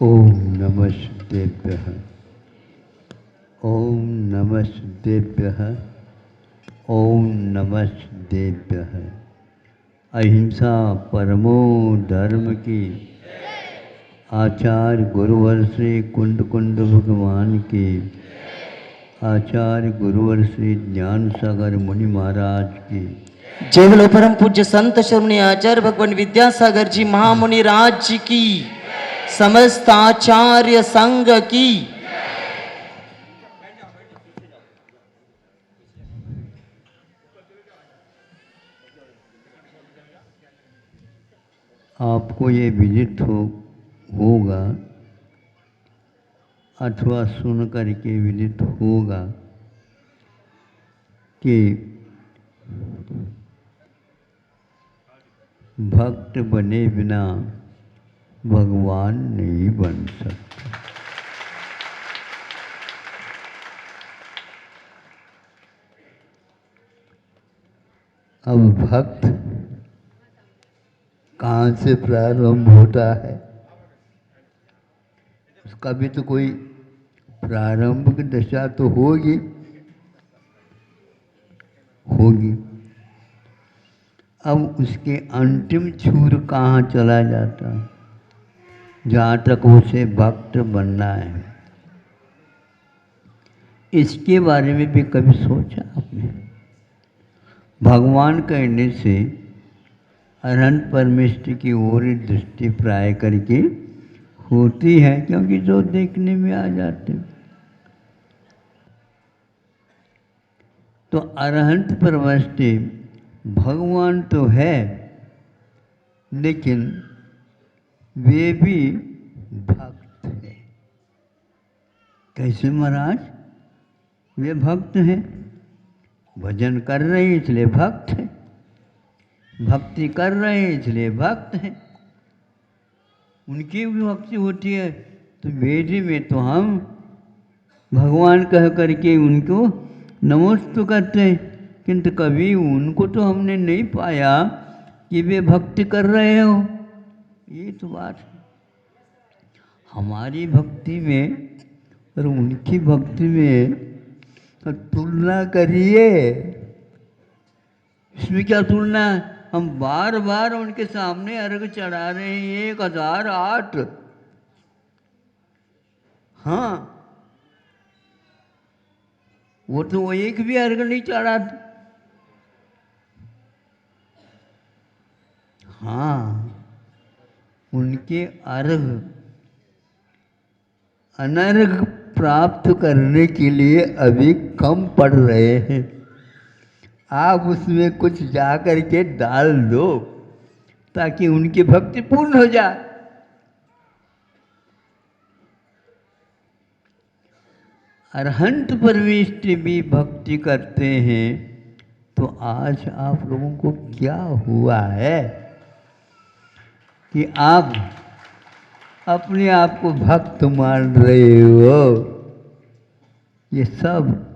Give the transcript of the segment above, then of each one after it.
ओम नमस्तेभ्यः। ओम नमस्तेभ्यः। ओम नमस्तेभ्यः। अहिंसा परमो धर्म की। आचार्य गुरुवर श्री कुंड कुंड भगवान की। आचार्य गुरुवर श्री ज्ञान सागर मुनि महाराज की। जय बोलो परम पूज्य संत श्रमणी आचार्य भगवान विद्यासागर जी महामुनि राज जी की, समस्त आचार्य संघ की। आपको ये विदित होगा अथवा सुन करके विदित होगा कि भक्त बने बिना भगवान नहीं बन सकता। अब भक्त कहाँ से प्रारंभ होता है, उसका भी तो कोई प्रारंभिक दशा तो होगी। अब उसके अंतिम छूर कहाँ चला जाता है, जहाँ तक उसे भक्त बनना है। इसके बारे में भी कभी सोचा आपने? भगवान कहने से अनंत परमेश्वर की ओर दृष्टि प्राय करके होती है, क्योंकि जो देखने में आ जाते। तो अरहंत परमेश्वर भगवान तो है, लेकिन वे भी भक्त हैं। कैसे महाराज? वे भक्त हैं, भजन कर रहे हैं इसलिए भक्त हैं, भक्ति कर रहे हैं इसलिए भक्त हैं। उनकी भी भक्ति होती है तो वेदी में तो हम भगवान कह करके उनको नमस्ते करते हैं, किंतु कभी उनको तो हमने नहीं पाया कि वे भक्ति कर रहे हो। ये तो बात है। हमारी भक्ति में और उनकी भक्ति में तो तुलना करिए। इसमें क्या तुलना है? हम बार बार उनके सामने अर्घ चढ़ा रहे हैं 1008। हाँ, वो तो वो एक भी अर्घ नहीं चढ़ा। हाँ, उनके अर्घ अनर्घ प्राप्त करने के लिए अभी कम पड़ रहे हैं। आप उसमें कुछ जा कर के डाल दो ताकि उनकी भक्ति पूर्ण हो जाए। अरहंत परमेश्वर भी भक्ति करते हैं, तो आज आप लोगों को क्या हुआ है कि आप अपने आप को भक्त मान रहे हो? ये सब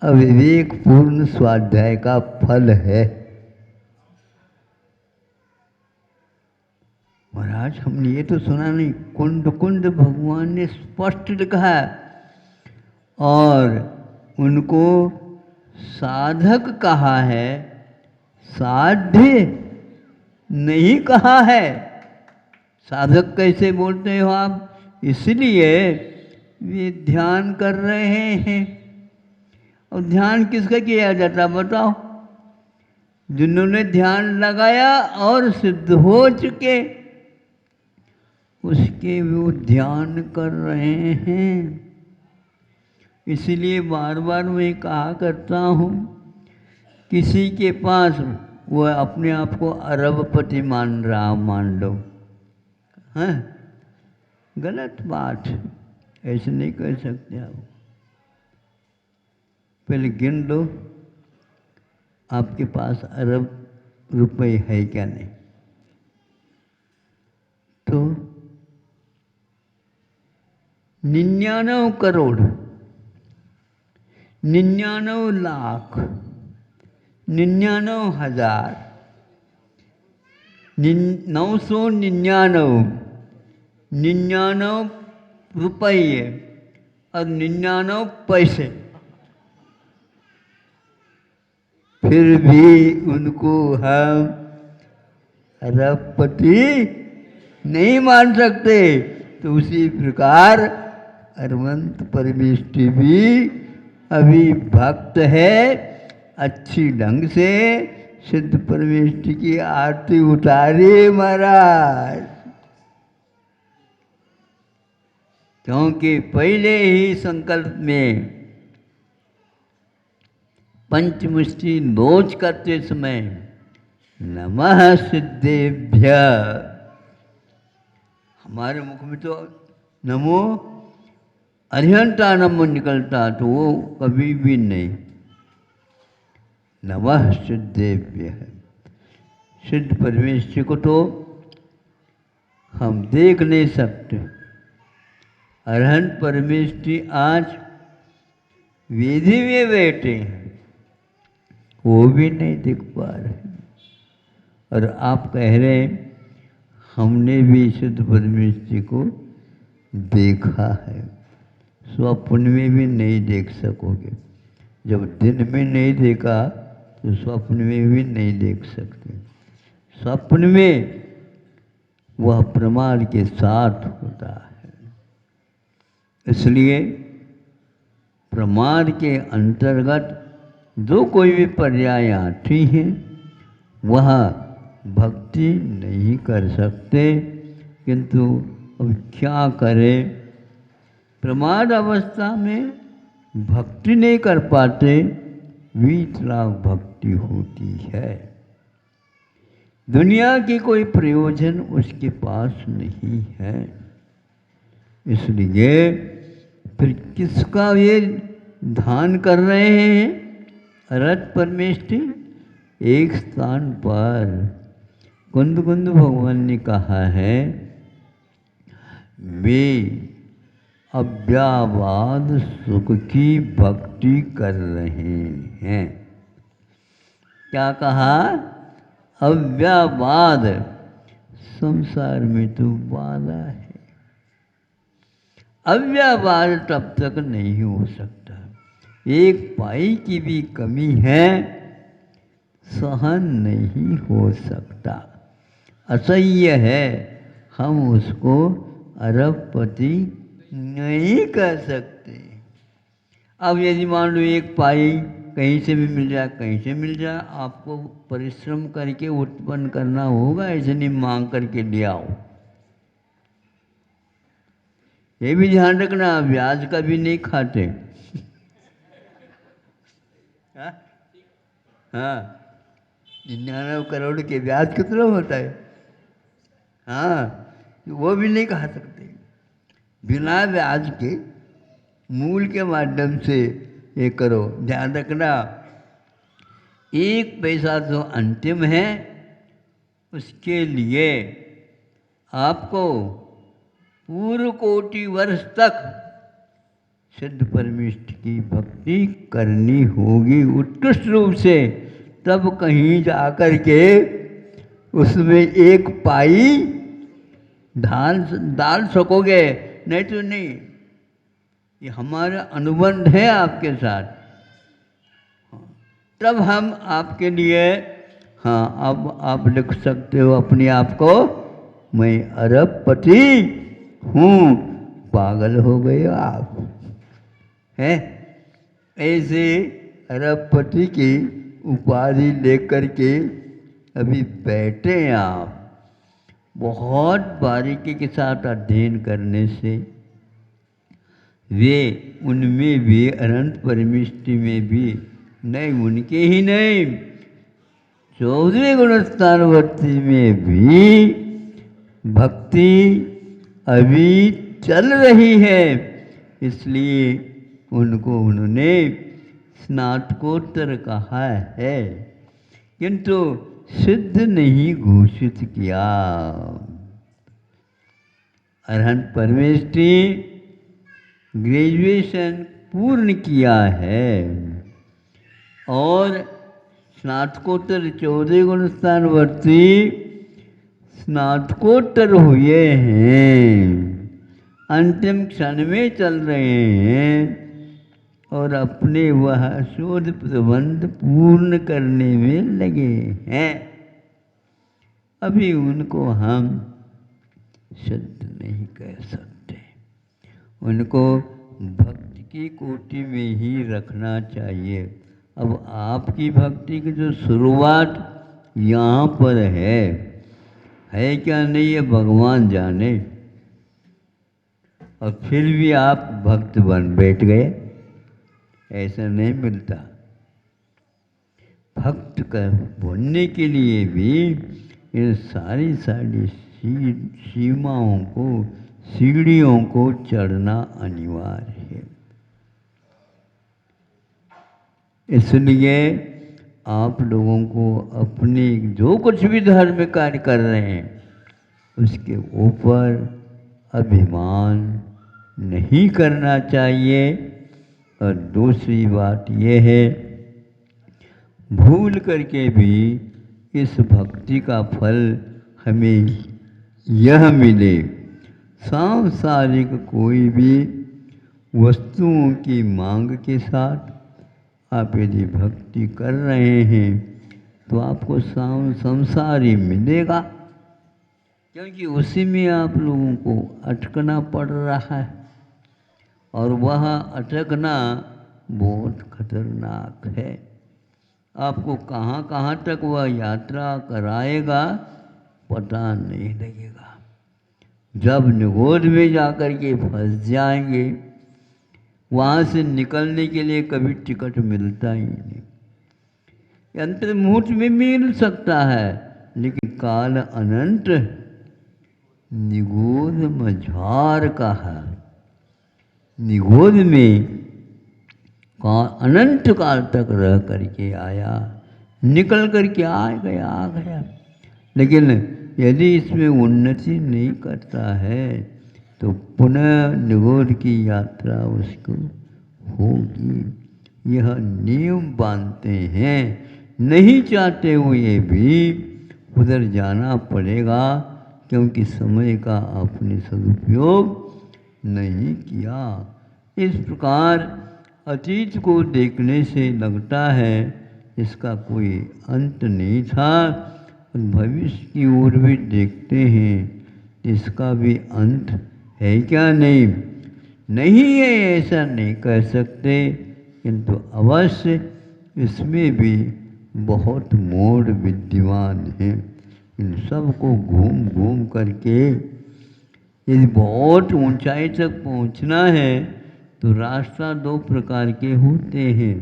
अविवेक पूर्ण स्वाध्याय का फल है। महाराज, हमने ये तो सुना नहीं, कुंड कुंड भगवान ने स्पष्ट लिखा है और उनको साधक कहा है, साध्य नहीं कहा है। साधक कैसे बोलते हो आप? इसलिए वे ध्यान कर रहे हैं। और ध्यान किसका किया जाता बताओ? जिन्होंने ध्यान लगाया और सिद्ध हो चुके, उसके वो ध्यान कर रहे हैं। इसलिए बार बार मैं कहा करता हूँ, किसी के पास वो अपने आप को अरबपति मान लो, हैं? गलत बात, ऐसे नहीं कर सकते आप। पहले गिन लो आपके पास अरब रुपए है क्या नहीं। तो 99 करोड़ 99 लाख 99,000 999 99 रुपये और 99 पैसे, फिर भी उनको हम अरबपति नहीं मान सकते। तो उसी प्रकार अरवंत परमेष्टि भी अभी भक्त है, अच्छी ढंग से सिद्ध परमेष्टि की आरती उतारे महाराज। क्योंकि पहले ही संकल्प में पंचमुष्टि नोच करते समय नमः सिद्धेभ्य, हमारे मुख में तो नमो अरिहंता नमो निकलता, तो वो कभी भी नहीं। नमः सिद्धेभ्य है। सिद्ध परमेश्वर को तो हम देख नहीं सकते। अरहंत परमेश्वर आज वेदी में बैठे हैं, वो भी नहीं देख पा रहे। और आप कह रहे हैं हमने भी सिद्ध परमेश्वर को देखा है। स्वप्न में भी नहीं देख सकोगे। जब दिन में नहीं देखा तो स्वप्न में भी नहीं देख सकते। स्वप्न में वह प्रमाद के साथ होता है। इसलिए प्रमाद के अंतर्गत जो कोई भी पर्याय आती है वह भक्ति नहीं कर सकते। किंतु अब क्या करें, प्रमाद अवस्था में भक्ति नहीं कर पाते, वीतराग भक्ति होती है। दुनिया की कोई प्रयोजन उसके पास नहीं है। इसलिए फिर किसका ये ध्यान कर रहे हैं? अरहत परमेष्टि एक स्थान पर कुंद कुंद भगवान ने कहा है, वे अव्यावाद सुख की भक्ति कर रहे हैं। क्या कहा? अव्यावाद, संसार में तो बाधा है। अव्यावाद तब तक नहीं हो सकता। एक पाई की भी कमी है, सहन नहीं हो सकता, असह्य है। हम उसको अरबपति नहीं कर सकते। अब यदि मान लो एक पाई कहीं से भी मिल जाए, कहीं से मिल जाए, आपको परिश्रम करके उत्पन्न करना होगा, ऐसे नहीं मांग करके ले आओ। ये भी ध्यान रखना, ब्याज का भी नहीं खाते। हाँ, 99 करोड़ के ब्याज कितना होता है? हाँ, वो भी नहीं खा सकते। बिना ब्याज के मूल के माध्यम से ये करो। ध्यान रखना, एक पैसा जो अंतिम है, उसके लिए आपको पूर्व कोटि वर्ष तक सिद्ध परमेष्टि की भक्ति करनी होगी उत्कृष्ट रूप से। तब कहीं जाकर के उसमें एक पाई डाल सकोगे, नहीं तो नहीं। ये हमारा अनुबंध है आपके साथ। तब हम आपके लिए, हाँ, अब आप लिख सकते हो अपने आप को, मैं अरबपति हूँ। पागल हो गए आप, हैं? ऐसे अरबपति की उपाधि लेकर के अभी बैठे हैं आप। बहुत बारीकी के साथ अध्ययन करने से वे उनमें भी, अनंत परमेष्टि में भी नहीं, उनके ही नहीं, 14वें गुणस्थानवर्ती में भी भक्ति अभी चल रही है। इसलिए उनको उन्होंने स्नातकोत्तर कहा है, किंतु सिद्ध नहीं घोषित किया। अरहंत परमेष्टि ग्रेजुएशन पूर्ण किया है और स्नातकोत्तर 14 गुणस्थानवर्ती स्नातकोत्तर हुए हैं। अंतिम क्षण में चल रहे हैं और अपने वह शोध प्रबंध पूर्ण करने में लगे हैं। अभी उनको हम सिद्ध नहीं कह सकते, उनको भक्ति की कोटि में ही रखना चाहिए। अब आपकी भक्ति की जो शुरुआत यहाँ पर है क्या नहीं ये भगवान जाने, और फिर भी आप भक्त बन बैठ गए, ऐसा नहीं मिलता। भक्त का बनने के लिए भी इन सारी सीमाओं को, सीढ़ियों को चढ़ना अनिवार्य है। इसलिए आप लोगों को अपने जो कुछ भी धर्म कार्य कर रहे हैं उसके ऊपर अभिमान नहीं करना चाहिए। और दूसरी बात यह है, भूल करके भी इस भक्ति का फल हमें यह मिले, सांसारिक कोई भी वस्तुओं की मांग के साथ आप यदि भक्ति कर रहे हैं तो आपको संसार ही मिलेगा, क्योंकि उसी में आप लोगों को अटकना पड़ रहा है। और वह अटकना बहुत खतरनाक है। आपको कहाँ कहाँ तक वह यात्रा कराएगा पता नहीं लगेगा। जब निगोद में जाकर के फंस जाएंगे, वहाँ से निकलने के लिए कभी टिकट मिलता ही नहीं। यंत्र मुहूर्त में मिल सकता है, लेकिन काल अनंत निगोद मझार का है। निगोद में अनंत काल तक रह करके आया, निकल करके आ गया। लेकिन यदि इसमें उन्नति नहीं करता है तो पुनः निगोद की यात्रा उसको होगी। यह नियम बांधते हैं, नहीं चाहते हुए भी उधर जाना पड़ेगा, क्योंकि समय का आपने सदुपयोग नहीं किया। इस प्रकार अतीत को देखने से लगता है इसका कोई अंत नहीं था, भविष्य की ओर भी देखते हैं इसका भी अंत है क्या नहीं है, ऐसा नहीं कह सकते, किंतु अवश्य इसमें भी बहुत मोड़ विद्यमान है। इन सब को घूम घूम करके यदि बहुत ऊंचाई तक पहुंचना है तो रास्ता दो प्रकार के होते हैं,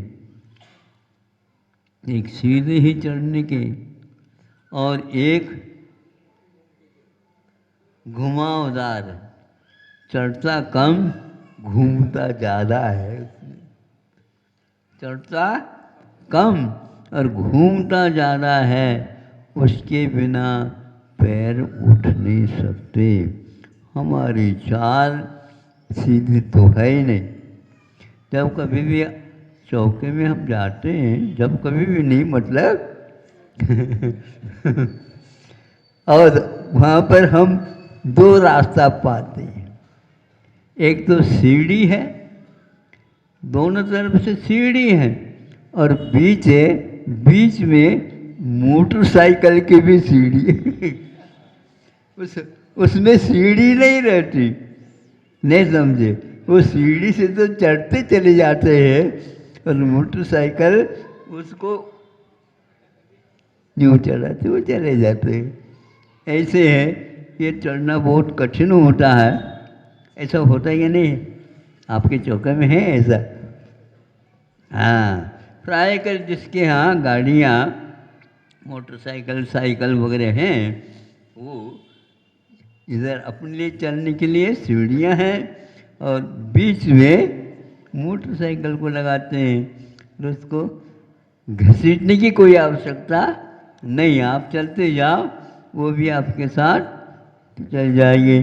एक सीधे ही चढ़ने के और एक घुमावदार। चढ़ता कम, घूमता ज़्यादा है। चढ़ता कम और घूमता ज़्यादा है, उसके बिना पैर उठ नहीं सकते। हमारी चाल सीधी तो है ही नहीं। जब कभी भी चौके में हम जाते हैं, जब कभी भी नहीं मतलब और वहाँ पर हम दो रास्ता पाते हैं, एक तो सीढ़ी है, दोनों तरफ से सीढ़ी है, और बीच में मोटरसाइकिल की भी सीढ़ी है। उसमें सीढ़ी नहीं रहती, नहीं समझे, वो सीढ़ी से तो चढ़ते चले जाते हैं और मोटरसाइकिल उसको यूँ चलाते वो चले जाते हैं। ऐसे है, ये चढ़ना बहुत कठिन होता है। ऐसा होता है या नहीं? आपके चौके में है ऐसा? हाँ, प्राय कर जिसके यहाँ गाड़ियाँ मोटरसाइकिल साइकिल वगैरह हैं, वो इधर अपने लिए चलने के लिए सीढ़ियाँ हैं और बीच में मोटरसाइकिल को लगाते हैं, तो उसको घसीटने की कोई आवश्यकता नहीं। आप चलते जाओ, वो भी आपके साथ चल जाएगी।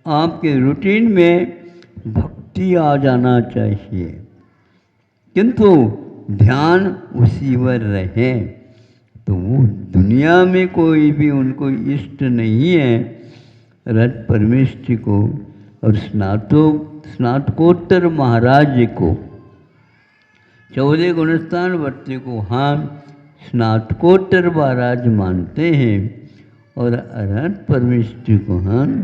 आपके रूटीन में भक्ति आ जाना चाहिए, किंतु ध्यान उसी पर रहे, तो वो दुनिया में कोई भी उनको इष्ट नहीं है। रथ परमेष्टि को और स्नातकोत्तर महाराज को 14 गुणस्थान वर्ती को हम स्नातकोत्तर महाराज मानते हैं और अरहंत परमेश्वर को हम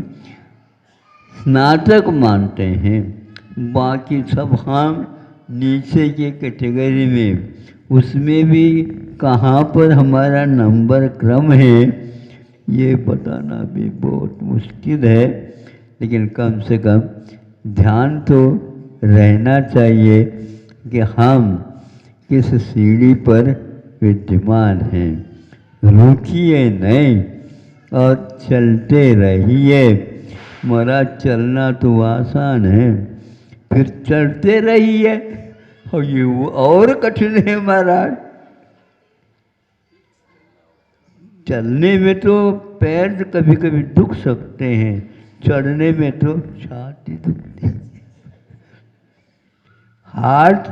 स्नातक मानते हैं। बाकी सब हम नीचे के कैटेगरी में, उसमें भी कहाँ पर हमारा नंबर क्रम है ये बताना भी बहुत मुश्किल है, लेकिन कम से कम ध्यान तो रहना चाहिए कि हम किस सीढ़ी पर विद्यमान हैं। रुकिए नहीं और चलते रहिए। महाराज चलना तो आसान है, फिर चलते रहिए और ये वो और कठिन है महाराज। चलने में तो पैर कभी कभी दुख सकते हैं, चढ़ने में तो छाती दुखती है। हार्ट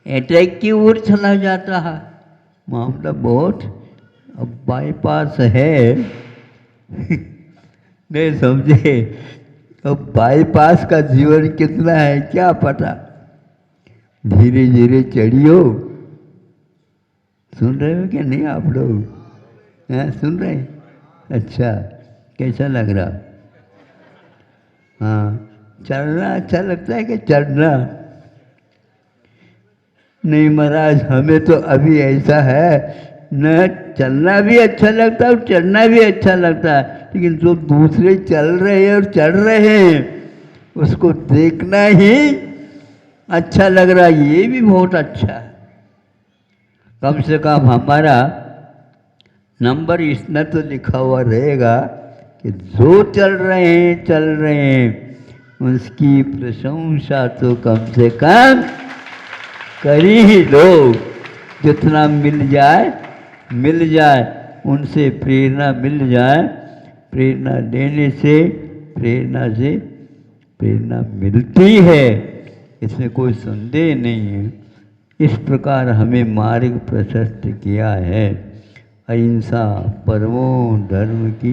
अटैक की ओर चला जाता है, मामला बहुत। अब बाईपास है नहीं समझे, अब बाईपास का जीवन कितना है क्या पता। धीरे धीरे चढ़ियो। सुन रहे हो कि नहीं आप लोग? हैं, सुन रहे? अच्छा, कैसा लग रहा? हाँ, चढ़ना अच्छा लगता है कि चढ़ना? नहीं महाराज, हमें तो अभी ऐसा है न, चलना भी अच्छा लगता है और चढ़ना भी अच्छा लगता है, लेकिन जो दूसरे चल रहे हैं और चढ़ रहे हैं उसको देखना ही अच्छा लग रहा है। ये भी बहुत अच्छा है। कम से कम हमारा नंबर इतना तो लिखा हुआ रहेगा कि जो चल रहे हैं उसकी प्रशंसा तो कम से कम कर ही लो। जितना मिल जाए उनसे प्रेरणा मिल जाए। प्रेरणा लेने से प्रेरणा मिलती है, इसमें कोई संदेह नहीं है। इस प्रकार हमें मार्ग प्रशस्त किया है। अहिंसा परमो धर्म की